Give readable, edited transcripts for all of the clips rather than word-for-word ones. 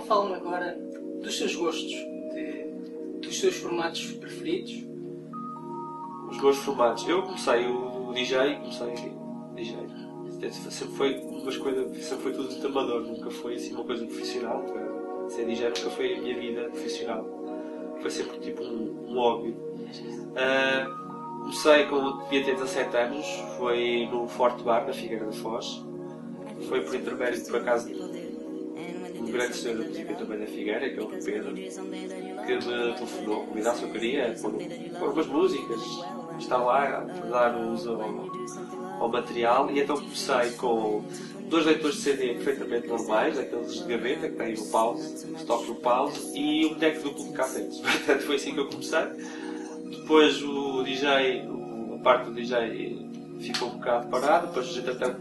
fala-me agora dos seus gostos, dos seus formatos preferidos. Os meus formatos. Eu comecei o DJ. Sempre foi umas coisas, sempre foi tudo muito amador, nunca foi assim uma coisa profissional. Ser DJ nunca foi a minha vida profissional. Foi sempre tipo um hobby. Comecei quando devia ter 17 anos, foi no Forte Bar, na Figueira da Foz. Foi por intermédio, por acaso, de um grande senhor da música também da Figueira, que é o Pedro, que me telefonou, convidar se eu queria pôr umas músicas, estar lá a dar uso ao material. E então comecei com 2 leitores de CD perfeitamente normais, aqueles de gaveta que têm no pause, stop no pause, e um deck duplo de cassetes. Portanto, foi assim que eu comecei. Depois a parte do DJ ficou um bocado parada, depois entretanto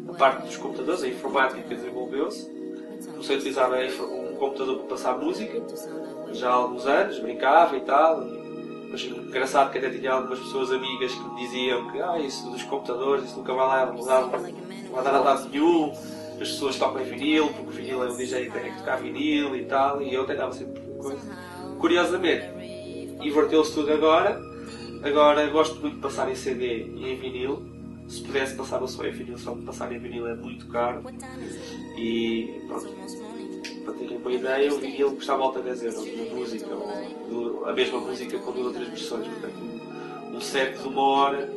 a parte dos computadores, a informática desenvolveu-se. Comecei a utilizar um computador para passar música, já há alguns anos, brincava e tal. Mas engraçado que até tinha algumas pessoas amigas que me diziam que isso dos computadores, isso nunca vai dar a lado nenhum, as pessoas tocam em vinil, porque o vinil é o DJ que tem que tocar vinil e tal, e eu tentava sempre coisa. Curiosamente, inverteu-se tudo agora gosto muito de passar em CD e em vinil. Se pudesse passar o som em vinil, só que passar em vinil é muito caro. E pronto, para terem uma ideia, o vinil custa à volta de 10 euros uma música, ou a mesma música com 2 ou 3 versões. Portanto, um set de 1 hora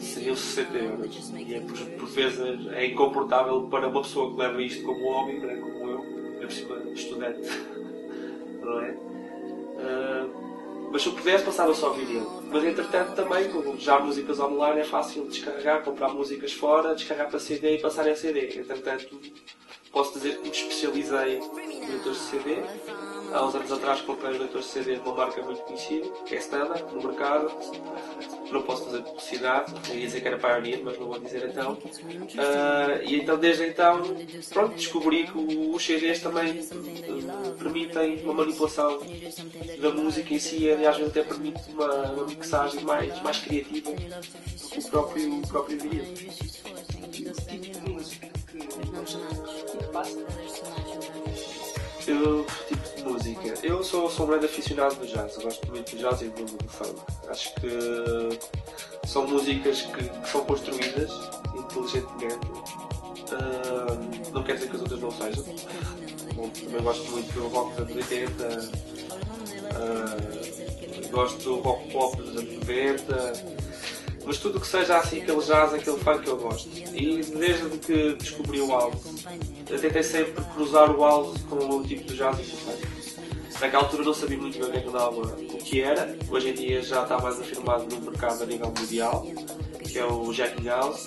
seriam 60 euros. E por vezes é incomportável para uma pessoa que leva isto como hobby, não é? Como eu, por cima estudante. Não é? Mas se eu pudesse, passava só vinil. Mas entretanto também, como já há músicas online, é fácil descarregar, comprar músicas fora, descarregar para CD e passar em CD. Entretanto, posso dizer que me especializei em leitores de CD. Há uns anos atrás comprei leitores de CD de uma marca muito conhecida, que é Standard, no mercado. Não posso fazer publicidade, ia dizer que era Pioneer, mas não vou dizer então. E então, desde então, pronto, descobri que os CDs também permitem uma manipulação da música em si, e às vezes até permite uma mixagem mais criativa do que o próprio vinil. Tipo de música que passa? Tipo de música. Eu sou um grande aficionado do jazz. Eu gosto muito do jazz e do funk. Acho que são músicas que são construídas inteligentemente. Não quer dizer que as outras não sejam. Também gosto muito do rock dos anos 80. Gosto do rock pop dos anos 90. Mas tudo o que seja assim, aquele jazz, aquele funk que eu gosto. E desde que descobri o house, eu tentei sempre cruzar o house com o tipo de jazz e com o funk. Naquela altura não sabia muito bem o que é que andava, o que era. Hoje em dia já está mais afirmado no mercado a nível mundial, que é o Jacking House.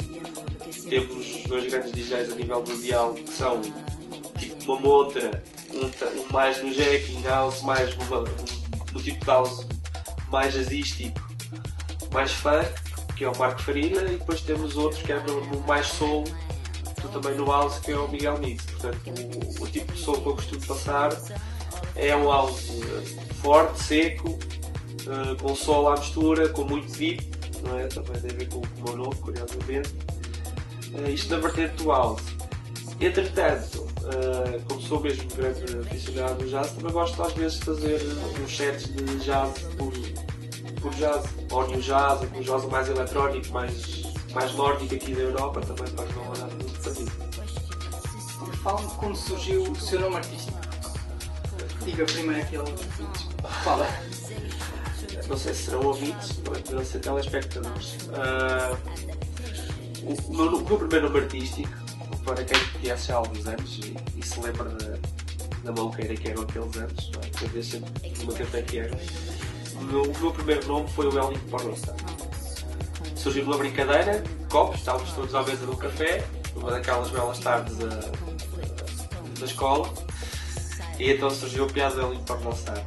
Temos 2 grandes DJs a nível mundial que são tipo uma montra, um mais no Jacking House, mais no tipo de house mais jazzístico, mais funk, que é o Marco Farina, e depois temos outros que é no mais soul, também no house, que é o Miguel Mix. Portanto, o tipo de som que eu costumo passar é um house forte, seco, com soul à mistura, com muito deep, não é? Também tem a ver com o meu novo, curiosamente. Isto na vertente do house. Entretanto, como sou mesmo grande aficionado do jazz, também gosto às vezes de fazer uns sets de jazz por jazz, ou new jazz, ou jazz mais eletrónico, mais nórdico aqui da Europa, também faz uma rodada muito fácil. Fala-me de quando surgiu o seu nome artístico. Diga primeiro aquele ouvintes. Fala. Não sei se serão ouvintes, não poderão ser telespectadores. O meu primeiro nome artístico, para quem me conhece já há alguns anos e se lembra da maluqueira que eram aqueles anos, eu desde sempre uma café que era. O meu primeiro nome foi o Wellington Pornostar. Surgiu numa brincadeira, copos, estávamos todos à mesa de um café, numa daquelas belas tardes da escola, e então surgiu a piada do Wellington Pornostar.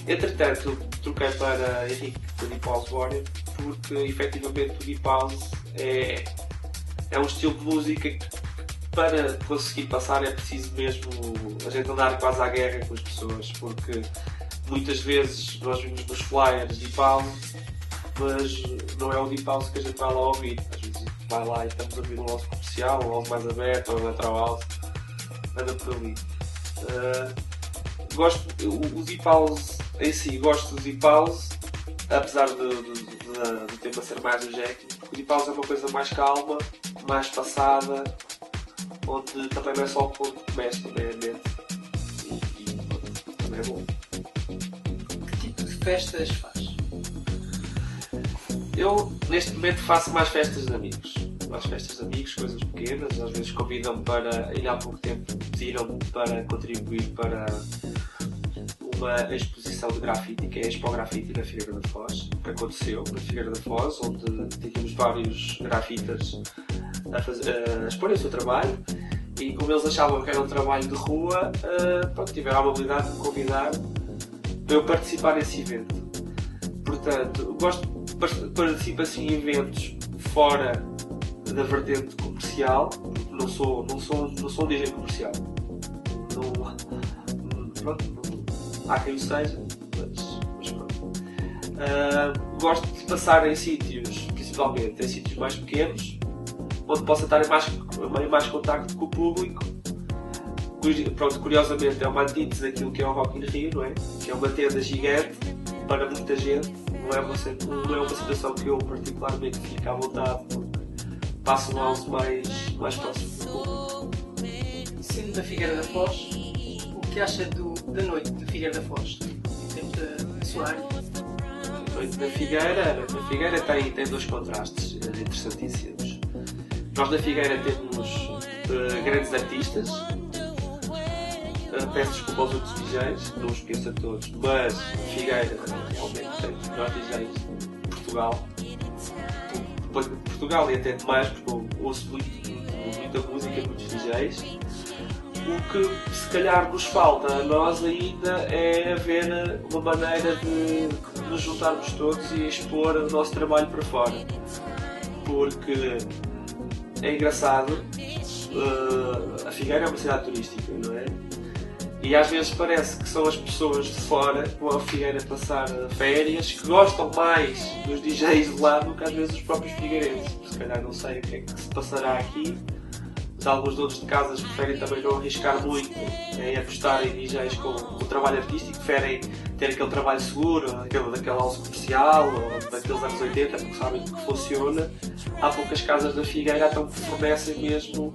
Entretanto, troquei para Henrique do Deep House Warrior, porque efetivamente o Deep House é um estilo de música que para conseguir passar é preciso mesmo a gente andar quase à guerra com as pessoas, porque muitas vezes nós vimos nos flyers Deep House, mas não é o Deep House que a gente vai lá ouvir. Às vezes vai lá e estamos a ouvir um house comercial, um house mais aberto, ou um electro house. anda por ali. Gosto, o Deep House em si, gosto do Deep House, apesar do tema ser mais do Jack. O Deep House é uma coisa mais calma, mais passada, onde também não é só o corpo que mexe, também é a mente. E também é bom. Que tipo de festas faz? Eu, neste momento, faço mais festas de amigos. Mais festas de amigos, coisas pequenas. Às vezes convidam-me para, ainda há pouco tempo, pediram-me para contribuir para uma exposição de grafite, que é a Expo Grafite na Figueira da Foz, que aconteceu na Figueira da Foz, onde tínhamos vários grafitas a exporem o seu trabalho, e como eles achavam que era um trabalho de rua, tiveram a amabilidade de me convidar para eu participar nesse evento. Portanto, participo assim em eventos fora da vertente comercial, porque não sou um DJ comercial. Há quem o seja, mas pronto. Gosto de passar em sítios, principalmente em sítios mais pequenos, onde possa estar em mais contacto com o público. Pronto, curiosamente é uma antítese daquilo que é o Rock in Rio, não é? Que é uma tenda gigante para muita gente. Não é uma situação que eu particularmente fico à vontade, porque passo um house mais próximo do público. Sendo da Figueira da Foz, o que acha da noite da Figueira da Foz? Em termos da sua área? A noite da Figueira tem dois contrastes interessantíssimos. Nós na Figueira temos grandes artistas. Peço desculpa aos outros DJs, não os conheço a todos, mas a Figueira realmente tem os melhores DJs de Portugal. Portugal e até demais, porque eu ouço muita música, muitos DJs. O que se calhar nos falta a nós ainda é haver uma maneira de nos juntarmos todos e expor o nosso trabalho para fora. Porque é engraçado, a Figueira é uma cidade turística, não é? E às vezes parece que são as pessoas de fora que vão à Figueira passar férias que gostam mais dos DJs de lá do que às vezes os próprios figueirenses. Se calhar não sei o que é que se passará aqui, mas alguns donos de casas preferem também não arriscar muito em apostar em DJs com trabalho artístico, preferem ter aquele trabalho seguro, daquela house comercial ou daqueles anos 80, porque sabem que funciona. Há poucas casas da Figueira então que fornecem mesmo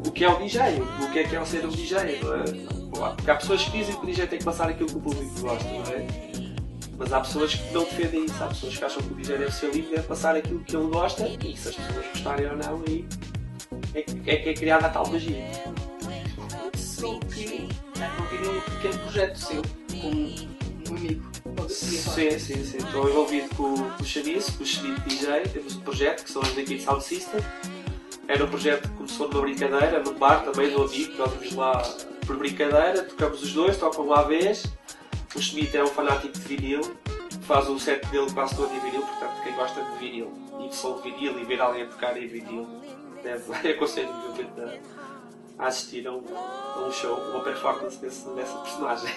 o que é o DJ, o que é ser um DJ, não é? Porque há pessoas que dizem que o DJ tem que passar aquilo que o público gosta, não é? Mas há pessoas que não defendem isso, há pessoas que acham que o DJ deve ser livre, deve passar aquilo que ele gosta, e se as pessoas gostarem ou não, aí é que é criada a tal magia. Sim, que continua um pequeno projeto seu, com um amigo. Sim, estou envolvido com o Chamice, com o Schmidt DJ, temos um projeto que são as Liquid Sound System. Era um projeto que começou numa brincadeira, num bar também do amigo, nós vamos lá por brincadeira, tocamos os dois, tocam lá à vez. O Schmidt é um fanático de vinil, faz o set dele quase todo em vinil, portanto quem gosta de vinil e de som de vinil e ver alguém a tocar em vinil, aconselho vivamente a assistir a um show, uma performance dessa personagem,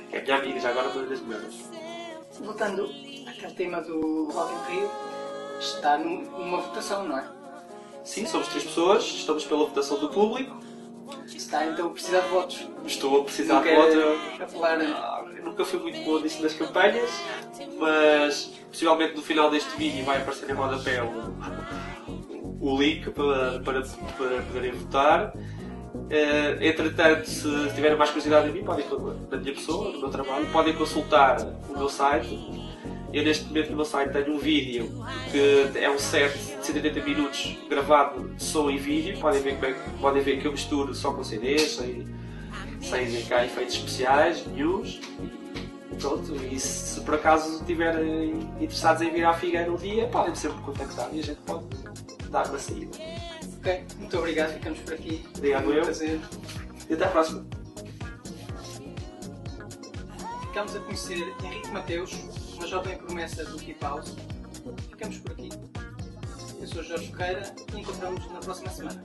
que é a minha amiga, já agora uma das melhores. Voltando àquele tema do Rock in Rio, está numa votação, não é? Sim, somos 3 pessoas, estamos pela votação do público. Está então a precisar de votos. Estou a precisar de votos. Apelar nunca fui muito boa nisso nas campanhas, mas possivelmente no final deste vídeo vai aparecer em rodapé o link para poderem votar. Entretanto, se tiverem mais curiosidade em mim, na minha pessoa, no meu trabalho, podem consultar o meu site. Eu neste momento no meu site tenho um vídeo que é um set de 180 minutos gravado de som e vídeo. Podem ver que eu misturo só com CDs, sem cá efeitos especiais, news. Pronto, e se por acaso estiverem interessados em vir à Figueira um dia, podem sempre contactar e a gente pode dar uma saída. Ok, muito obrigado, ficamos por aqui. Obrigado eu. Prazer. E até à próxima. Ficamos a conhecer Henrique Mateus, uma jovem promessa do Deep House. Ficamos por aqui. Eu sou Jorge Ferreira e encontramos-nos na próxima semana.